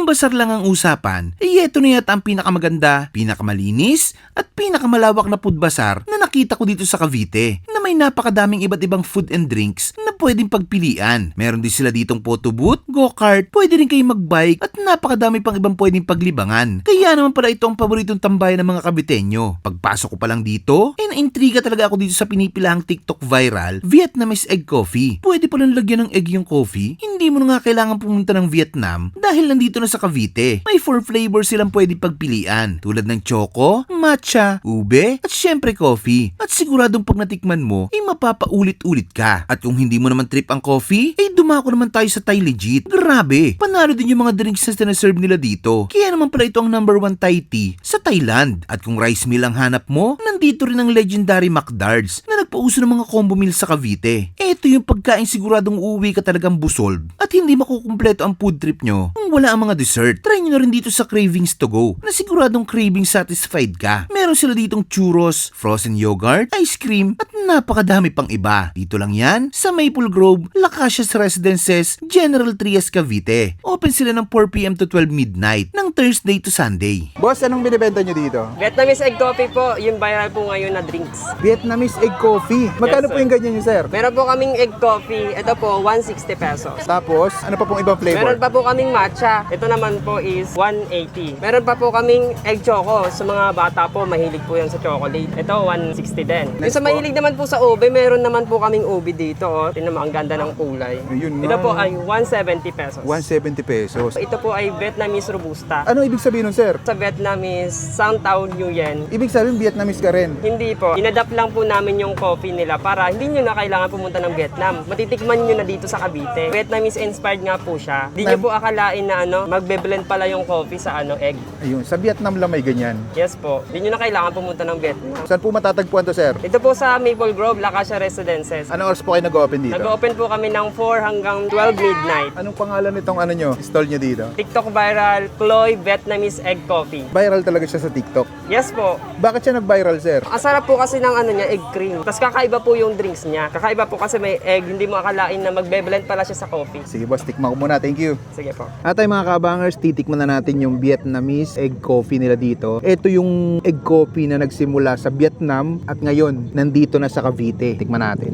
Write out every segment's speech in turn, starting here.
basar lang ang usapan, eto na yata ang pinakamaganda, pinakamalinis, at pinakamalawak na food bazaar na nakita ko dito sa Cavite, na may napakadaming iba't ibang food and drinks na pwedeng pagpilian. Meron din sila ditong photo booth, go-kart, pwede rin kayo magbike, at napakadami pang ibang pwedeng paglibangan. Kaya naman pala ito ang paboritong tambayan ng mga Caviteño. Pagpasok ko pa lang dito, naintriga talaga ako dito sa pinipilahang TikTok viral, Vietnamese egg coffee. Pwede palang lagyan ng egg yung coffee, hindi mo na nga kailangan pumunta ng Vietnam dahil nandito na sa Cavite. May 4 flavors silang pwede pagpilian, tulad ng choco, matcha, ube, at syempre coffee. At siguradong pag natikman mo, ay mapapaulit-ulit ka. At kung hindi mo naman trip ang coffee, ay dumako naman tayo sa Thai Legit. Grabe, panalo din yung mga drinks na sinaserve nila dito. Kaya naman pala ito ang #1 Thai tea sa Thailand. At kung rice meal ang hanap mo, nandito rin ang legendary McDards na nagpauso ng mga combo meal sa Cavite. Ito yung pagkain siguradong uuwi ka talagang busog at hindi makukumpleto ang food trip nyo kung wala ang mga dessert. Try nyo na rin dito sa Cravings to Go na siguradong craving satisfied ka. Meron sila ditong churros, frozen yogurt, ice cream at napakadami pang iba. Dito lang yan sa Maple Grove, Lacacias Residences, General Trias, Cavite. Open sila ng 4 PM to 12 midnight ng Thursday to Sunday. Boss, anong binibenta nyo dito? Vietnamese egg coffee po, yung viral po ngayon na drinks. Vietnamese egg coffee. Magkano Yes, po sir. yung ganyan nyo, sir? Meron po kaming egg coffee, ito po 160 pesos. Tapos, ano pa pong ibang flavor? Meron pa po kaming matcha, ito naman po is 180. Meron pa po kaming egg choco, sa mga bata po mahilig po yan sa chocolate. Ito 160 din. Yung Next sa po. mahilig naman po sa ube, meron naman po kaming ube dito. Oh. Tingnan mo, ang ganda ng kulay. Ayun Ito nga. po ay 170 pesos. 170 pesos. Ito po ay Vietnamese Robusta. Ano ibig sabihin nun, sir? Sa Vietnamese Sang Tao Nguyen. Ibig sabihin Vietnamese ka rin. Hindi po. Inadapt lang po namin yung coffee nila para hindi nyo na kailangan pumunta ng Vietnam. Matitikman nyo na dito sa Cavite. Vietnamese inspired nga po siya. Hindi nyo po akalain na magbe-blend pala yung coffee sa egg. Ayun, sa Vietnam lang may ganyan. Yes po. Hindi nyo na kailangan pumunta ng Vietnam. Saan po matatagpuan to, sir? Ito po sa Maple Grove, Lacacia Residences. Anong oras po kayo nag-open dito? Nag-open po kami ng 4 hanggang 12 midnight. Anong pangalan nitong nyo, stall nyo dito? TikTok viral, Chloe Vietnamese Egg Coffee. Viral talaga siya sa TikTok. Yes po. Bakit siya nag-viral, sir? Ang sarap po kasi ng niya, egg cream. Tapos kakaiba po yung drinks niya. Kakaiba po kasi may egg, hindi mo akalain na magbe-blend pala siya sa coffee. Sige boss, tikman ko muna. Thank you. Sige po. At ay mga kabangers, titikman na natin yung Vietnamese egg coffee nila dito. Ito yung egg coffee na nagsimula sa Vietnam at ngayon nandito na sa Cavite. Tikman natin.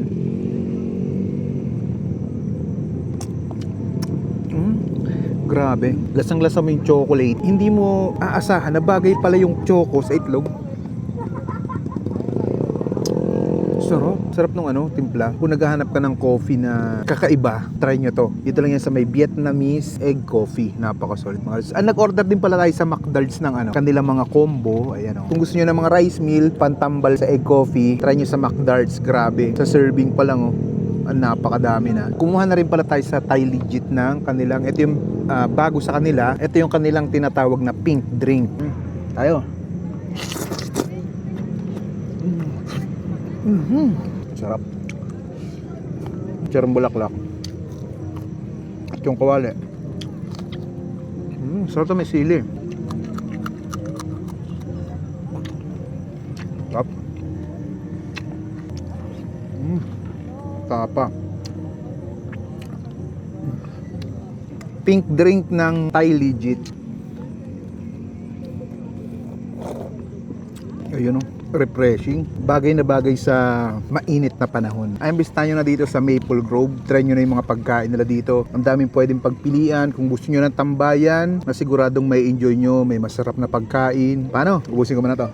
Grabe. Lasang-lasa mo yung chocolate. Hindi mo aasahan na bagay pala yung choco sa itlog. Sarap. Sarap nung timpla. Kung naghahanap ka ng coffee na kakaiba, try nyo to. Dito lang yan sa may Vietnamese egg coffee. Napaka-solid mga. Nag-order din pala tayo sa McDards ng kanilang mga combo. Ayan Kung gusto nyo ng mga rice meal, pantambal sa egg coffee, try nyo sa McDards. Grabe. Sa serving pa lang napakadami na. Kumuha na rin pala tayo sa Thai Legit ng kanilang, ito yung bago sa kanila, ito yung kanilang tinatawag na pink drink. Tayo. Sarap. Charong bulaklak. At yung kawali. Sarap to, may sili. Sarap. Tapa. Pink drink ng Thai Legit. Ayun refreshing. Bagay na bagay sa mainit na panahon. Imbis tayo na dito sa Maple Grove. Try nyo na yung mga pagkain nila dito. Ang daming pwedeng pagpilian. Kung gusto nyo ng tambayan, na siguradong may enjoy nyo, may masarap na pagkain. Paano? Ubusin ko muna to.